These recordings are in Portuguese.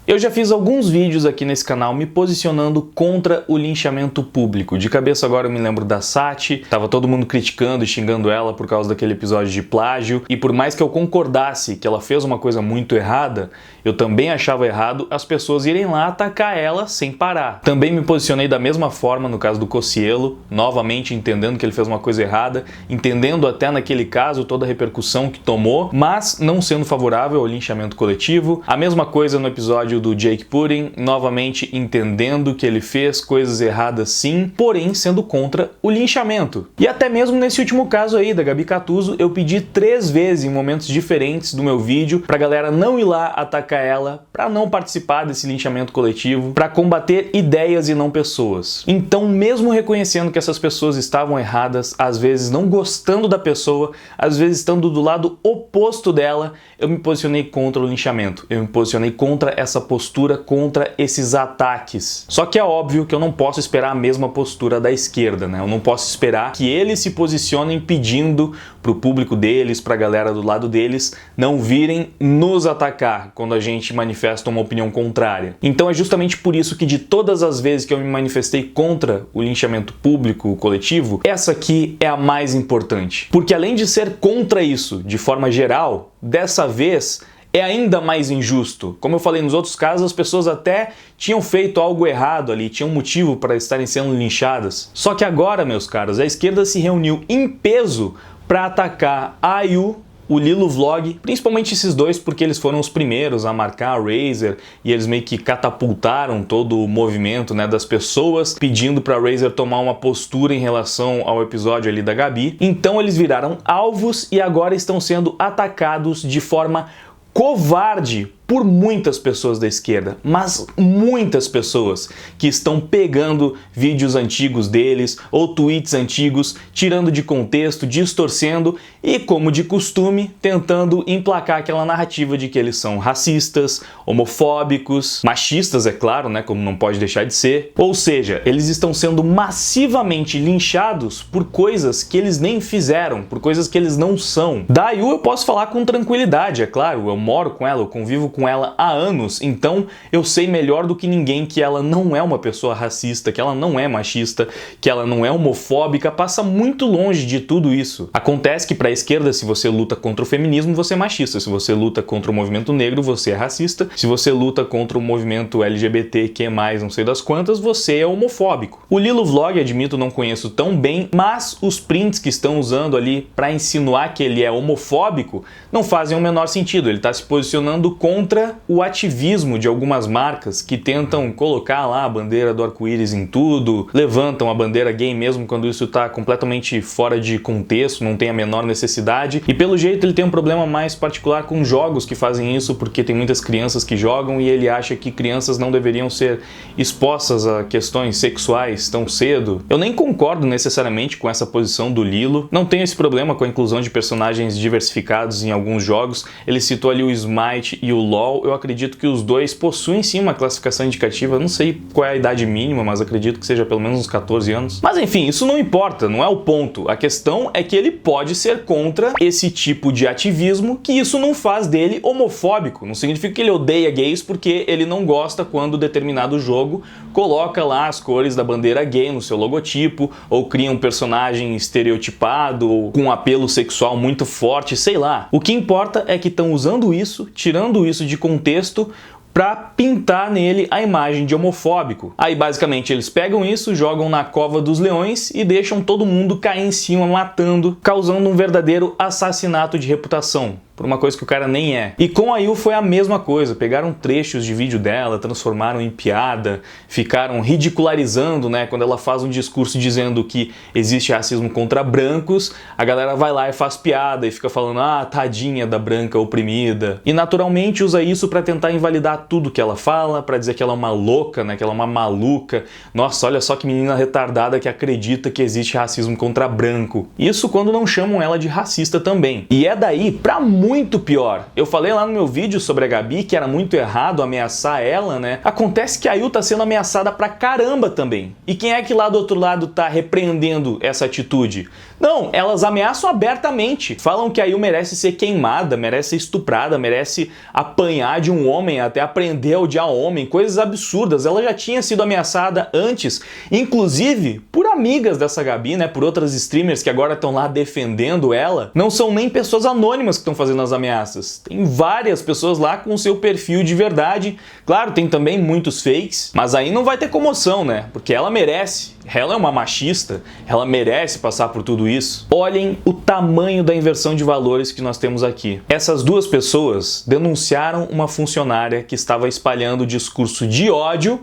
Eu já fiz alguns vídeos aqui nesse canal me posicionando contra o linchamento público. De cabeça agora eu me lembro da Sati, tava todo mundo criticando e xingando ela por causa daquele episódio de plágio, e por mais que eu concordasse que ela fez uma coisa muito errada, eu também achava errado as pessoas irem lá atacar ela sem parar. Também me posicionei da mesma forma no caso do Cossielo, novamente entendendo que ele fez uma coisa errada, entendendo até naquele caso toda a repercussão que tomou, mas não sendo favorável ao linchamento coletivo. A mesma coisa no episódio do Jake Pudding, novamente entendendo que ele fez coisas erradas sim, porém sendo contra o linchamento. E até mesmo nesse último caso aí da Gabi Catuzzo, eu pedi 3 vezes em momentos diferentes do meu vídeo pra galera não ir lá atacar ela, pra não participar desse linchamento coletivo, pra combater ideias e não pessoas. Então, mesmo reconhecendo que essas pessoas estavam erradas, às vezes não gostando da pessoa, às vezes estando do lado oposto dela, eu me posicionei contra o linchamento. Eu me posicionei contra essa postura, contra esses ataques. Só que é óbvio que eu não posso esperar a mesma postura da esquerda, né? Eu não posso esperar que eles se posicionem pedindo pro público deles, pra galera do lado deles, não virem nos atacar quando a gente manifesta uma opinião contrária. Então é justamente por isso que de todas as vezes que eu me manifestei contra o linchamento público coletivo, essa aqui é a mais importante. Porque além de ser contra isso de forma geral, dessa vez é ainda mais injusto. Como eu falei nos outros casos, as pessoas até tinham feito algo errado ali, tinham motivo para estarem sendo linchadas. Só que agora, meus caros, a esquerda se reuniu em peso para atacar a Ayu, o Lilo Vlog, principalmente esses dois porque eles foram os primeiros a marcar a Razer e eles meio que catapultaram todo o movimento, né, das pessoas pedindo para a Razer tomar uma postura em relação ao episódio ali da Gabi. Então eles viraram alvos e agora estão sendo atacados de forma covarde por muitas pessoas da esquerda, mas muitas pessoas que estão pegando vídeos antigos deles ou tweets antigos, tirando de contexto, distorcendo e, como de costume, tentando emplacar aquela narrativa de que eles são racistas, homofóbicos, machistas, é claro, né, como não pode deixar de ser. Ou seja, eles estão sendo massivamente linchados por coisas que eles nem fizeram, por coisas que eles não são. Da Ayu eu posso falar com tranquilidade, é claro, eu moro com ela, eu convivo com ela há anos, então eu sei melhor do que ninguém que ela não é uma pessoa racista, que ela não é machista, que ela não é homofóbica, passa muito longe de tudo isso. Acontece que para a esquerda, se você luta contra o feminismo, você é machista, se você luta contra o movimento negro, você é racista, se você luta contra o movimento LGBTQ+, não sei das quantas, você é homofóbico. O Lilo Vlog, admito, não conheço tão bem, mas os prints que estão usando ali para insinuar que ele é homofóbico não fazem o menor sentido. Ele está se posicionando contra o ativismo de algumas marcas que tentam colocar lá a bandeira do arco-íris em tudo, levantam a bandeira gay mesmo quando isso está completamente fora de contexto, não tem a menor necessidade, e pelo jeito ele tem um problema mais particular com jogos que fazem isso, porque tem muitas crianças que jogam e ele acha que crianças não deveriam ser expostas a questões sexuais tão cedo. Eu nem concordo necessariamente com essa posição do Lilo, não tenho esse problema com a inclusão de personagens diversificados em alguns jogos. Ele citou ali o Smite e o LoL, eu acredito que os dois possuem sim uma classificação indicativa, não sei qual é a idade mínima, mas acredito que seja pelo menos uns 14 anos. Mas enfim, isso não importa, não é o ponto. A questão é que ele pode ser contra esse tipo de ativismo, que isso não faz dele homofóbico. Não significa que ele odeia gays porque ele não gosta quando determinado jogo coloca lá as cores da bandeira gay no seu logotipo, ou cria um personagem estereotipado, ou com um apelo sexual muito forte, sei lá. O que importa é que estão usando isso, tirando isso de contexto, para pintar nele a imagem de homofóbico. Aí basicamente eles pegam isso, jogam na cova dos leões e deixam todo mundo cair em cima matando, causando um verdadeiro assassinato de reputação. Por uma coisa que o cara nem é. E com a Ayu foi a mesma coisa, pegaram trechos de vídeo dela, transformaram em piada, ficaram ridicularizando, né, quando ela faz um discurso dizendo que existe racismo contra brancos, a galera vai lá e faz piada e fica falando, ah, tadinha da branca oprimida. E naturalmente usa isso para tentar invalidar tudo que ela fala, para dizer que ela é uma louca, né, que ela é uma maluca. Nossa, olha só que menina retardada que acredita que existe racismo contra branco. Isso quando não chamam ela de racista também. E é daí pra muito pior. Eu falei lá no meu vídeo sobre a Gabi que era muito errado ameaçar ela, né? Acontece que a Ayu tá sendo ameaçada pra caramba também. E quem é que lá do outro lado tá repreendendo essa atitude? Não, elas ameaçam abertamente. Falam que a Ayu merece ser queimada, merece ser estuprada, merece apanhar de um homem até aprender a odiar homem, coisas absurdas. Ela já tinha sido ameaçada antes, inclusive por amigas dessa Gabi, né? Por outras streamers que agora estão lá defendendo ela. Não são nem pessoas anônimas que estão fazendo as ameaças. Tem várias pessoas lá com seu perfil de verdade. Claro, tem também muitos fakes, mas aí não vai ter comoção, né? Porque ela merece. Ela é uma machista, ela merece passar por tudo isso. Olhem o tamanho da inversão de valores que nós temos aqui. Essas duas pessoas denunciaram uma funcionária que estava espalhando discurso de ódio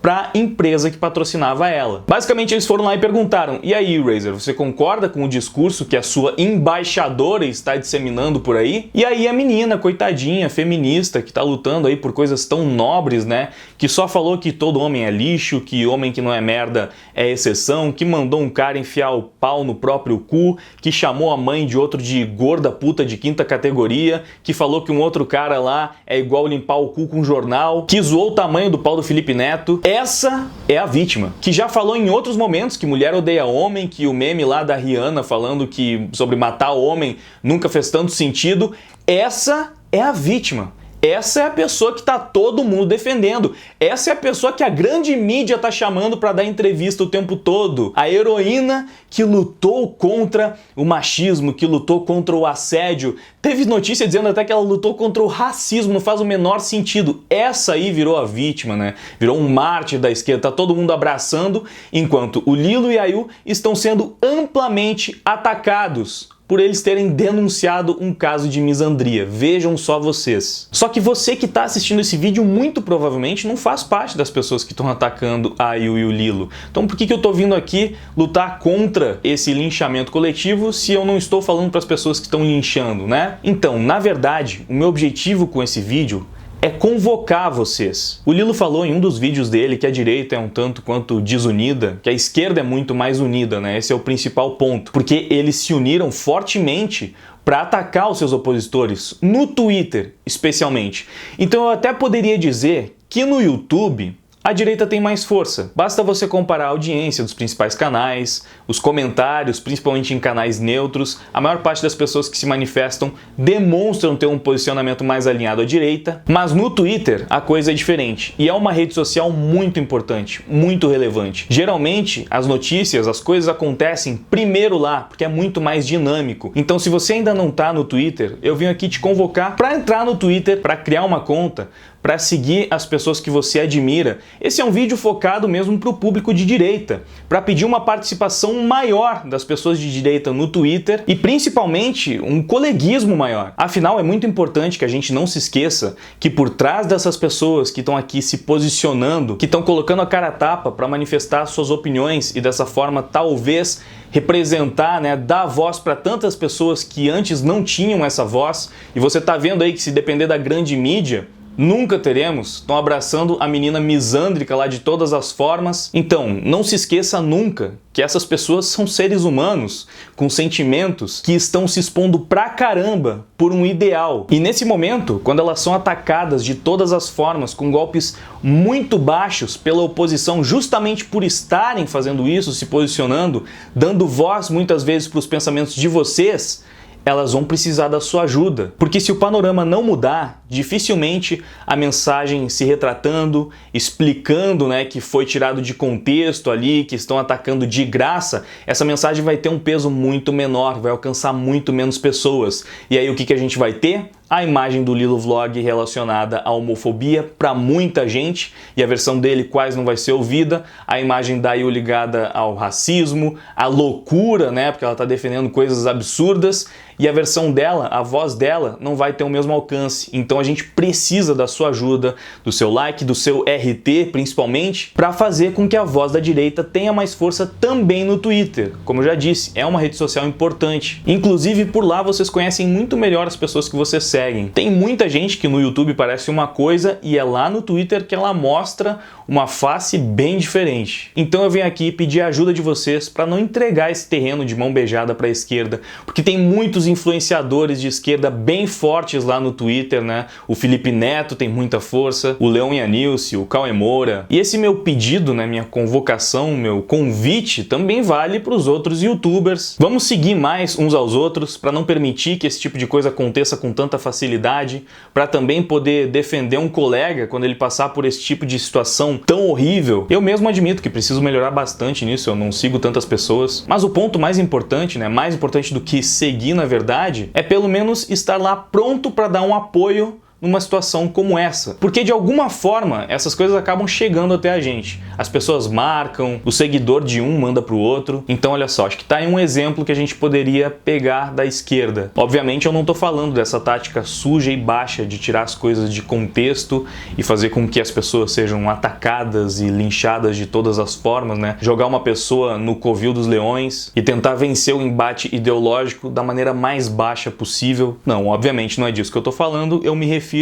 para a empresa que patrocinava ela. Basicamente eles foram lá e perguntaram: e aí, Razer, você concorda com o discurso que a sua embaixadora está disseminando por aí? E aí a menina, coitadinha, feminista, que tá lutando aí por coisas tão nobres, né, que só falou que todo homem é lixo, que homem que não é merda é exceção, que mandou um cara enfiar o pau no próprio cu, que chamou a mãe de outro de gorda puta de quinta categoria, que falou que um outro cara lá é igual limpar o cu com jornal, que zoou o tamanho do pau do Felipe Neto. Essa é a vítima, que já falou em outros momentos que mulher odeia homem, que o meme lá da Rihanna falando que sobre matar homem nunca fez tanto sentido. Essa é a vítima. Essa é a pessoa que tá todo mundo defendendo. Essa é a pessoa que a grande mídia tá chamando para dar entrevista o tempo todo. A heroína que lutou contra o machismo, que lutou contra o assédio. Teve notícia dizendo até que ela lutou contra o racismo, não faz o menor sentido. Essa aí virou a vítima, né? Virou um mártir da esquerda, tá todo mundo abraçando, enquanto o Lilo e a Ayu estão sendo amplamente atacados por eles terem denunciado um caso de misandria. Vejam só vocês. Só que você que está assistindo esse vídeo muito provavelmente não faz parte das pessoas que estão atacando a Ayu e o Lilo. Então por que eu estou vindo aqui lutar contra esse linchamento coletivo se eu não estou falando para as pessoas que estão linchando, né? Então, na verdade, o meu objetivo com esse vídeo é convocar vocês. O Lilo falou em um dos vídeos dele que a direita é um tanto quanto desunida, que a esquerda é muito mais unida, né? Esse é o principal ponto, porque eles se uniram fortemente para atacar os seus opositores, no Twitter especialmente. Então eu até poderia dizer que no YouTube a direita tem mais força. Basta você comparar a audiência dos principais canais, os comentários, principalmente em canais neutros. A maior parte das pessoas que se manifestam demonstram ter um posicionamento mais alinhado à direita. Mas no Twitter a coisa é diferente. E é uma rede social muito importante, muito relevante. Geralmente as notícias, as coisas acontecem primeiro lá, porque é muito mais dinâmico. Então se você ainda não está no Twitter, eu vim aqui te convocar para entrar no Twitter, para criar uma conta, para seguir as pessoas que você admira. Esse é um vídeo focado mesmo para o público de direita, para pedir uma participação maior das pessoas de direita no Twitter e principalmente um coleguismo maior. Afinal, é muito importante que a gente não se esqueça que por trás dessas pessoas que estão aqui se posicionando, que estão colocando a cara a tapa para manifestar suas opiniões e dessa forma talvez representar, né, dar voz para tantas pessoas que antes não tinham essa voz, e você tá vendo aí que se depender da grande mídia, nunca teremos. Estão abraçando a menina misândrica lá de todas as formas. Então, não se esqueça nunca que essas pessoas são seres humanos, com sentimentos, que estão se expondo pra caramba por um ideal. E nesse momento, quando elas são atacadas de todas as formas, com golpes muito baixos pela oposição, justamente por estarem fazendo isso, se posicionando, dando voz muitas vezes para os pensamentos de vocês, elas vão precisar da sua ajuda. Porque se o panorama não mudar, dificilmente a mensagem se retratando, explicando, né, que foi tirado de contexto ali, que estão atacando de graça, essa mensagem vai ter um peso muito menor, vai alcançar muito menos pessoas. E aí o que a gente vai ter? A imagem do Lilo Vlog relacionada à homofobia para muita gente, e a versão dele quase não vai ser ouvida, a imagem da Ayu ligada ao racismo, à loucura, né, porque ela está defendendo coisas absurdas, e a versão dela, a voz dela, não vai ter o mesmo alcance. Então a gente precisa da sua ajuda, do seu like, do seu RT principalmente, para fazer com que a voz da direita tenha mais força também no Twitter. Como eu já disse, é uma rede social importante. Inclusive por lá vocês conhecem muito melhor as pessoas que vocês seguem. Tem muita gente que no YouTube parece uma coisa e é lá no Twitter que ela mostra uma face bem diferente. Então eu venho aqui pedir a ajuda de vocês para não entregar esse terreno de mão beijada para a esquerda, porque tem muitos influenciadores de esquerda bem fortes lá no Twitter, né? O Felipe Neto tem muita força, o Leon Yanilce, o Cauê Moura. E esse meu pedido, né, minha convocação, meu convite também vale para os outros YouTubers. Vamos seguir mais uns aos outros para não permitir que esse tipo de coisa aconteça com tanta facilidade, para também poder defender um colega quando ele passar por esse tipo de situação tão horrível. Eu mesmo admito que preciso melhorar bastante nisso, eu não sigo tantas pessoas, mas o ponto mais importante, né, mais importante do que seguir na verdade, é pelo menos estar lá pronto para dar um apoio numa situação como essa. Porque de alguma forma essas coisas acabam chegando até a gente. As pessoas marcam, o seguidor de um manda pro outro. Então olha só, acho que tá aí um exemplo que a gente poderia pegar da esquerda. Obviamente eu não tô falando dessa tática suja e baixa de tirar as coisas de contexto e fazer com que as pessoas sejam atacadas e linchadas de todas as formas, né? Jogar uma pessoa no covil dos leões e tentar vencer o embate ideológico da maneira mais baixa possível. Não, obviamente não é disso que eu tô falando, eu me refiro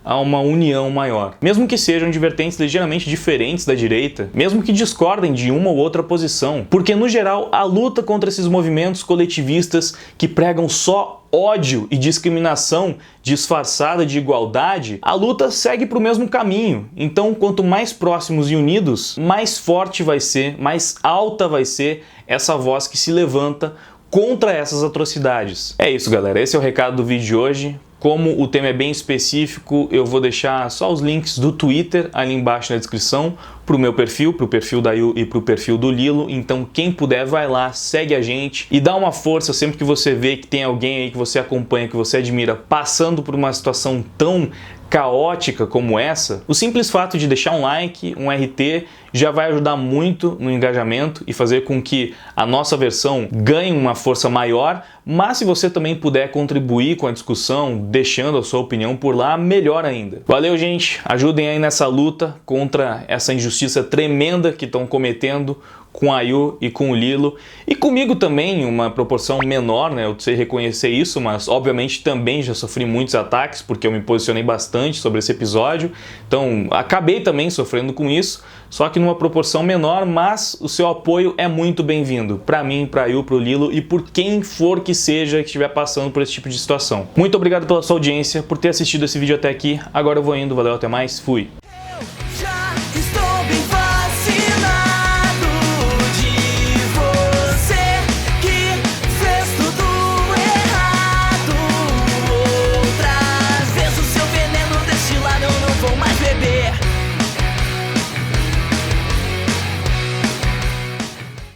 a uma união maior. Mesmo que sejam de vertentes ligeiramente diferentes da direita, mesmo que discordem de uma ou outra posição, porque no geral a luta contra esses movimentos coletivistas que pregam só ódio e discriminação disfarçada de igualdade, a luta segue para o mesmo caminho. Então, quanto mais próximos e unidos, mais forte vai ser, mais alta vai ser essa voz que se levanta contra essas atrocidades. É isso, galera. Esse é o recado do vídeo de hoje. Como o tema é bem específico, eu vou deixar só os links do Twitter ali embaixo na descrição para o meu perfil, para o perfil da Yu e para o perfil do Lilo. Então quem puder vai lá, segue a gente e dá uma força sempre que você vê que tem alguém aí que você acompanha, que você admira, passando por uma situação tão caótica como essa. O simples fato de deixar um like, um RT, já vai ajudar muito no engajamento e fazer com que a nossa versão ganhe uma força maior, mas se você também puder contribuir com a discussão, deixando a sua opinião por lá, melhor ainda. Valeu, gente! Ajudem aí nessa luta contra essa injustiça tremenda que estão cometendo com a Yu e com o Lilo, e comigo também, em uma proporção menor, né? Eu sei reconhecer isso, mas obviamente também já sofri muitos ataques, porque eu me posicionei bastante sobre esse episódio, então acabei também sofrendo com isso, só que numa proporção menor, mas o seu apoio é muito bem-vindo, pra mim, pra Yu, pro Lilo e por quem for que seja que estiver passando por esse tipo de situação. Muito obrigado pela sua audiência, por ter assistido esse vídeo até aqui, agora eu vou indo, valeu, até mais, fui!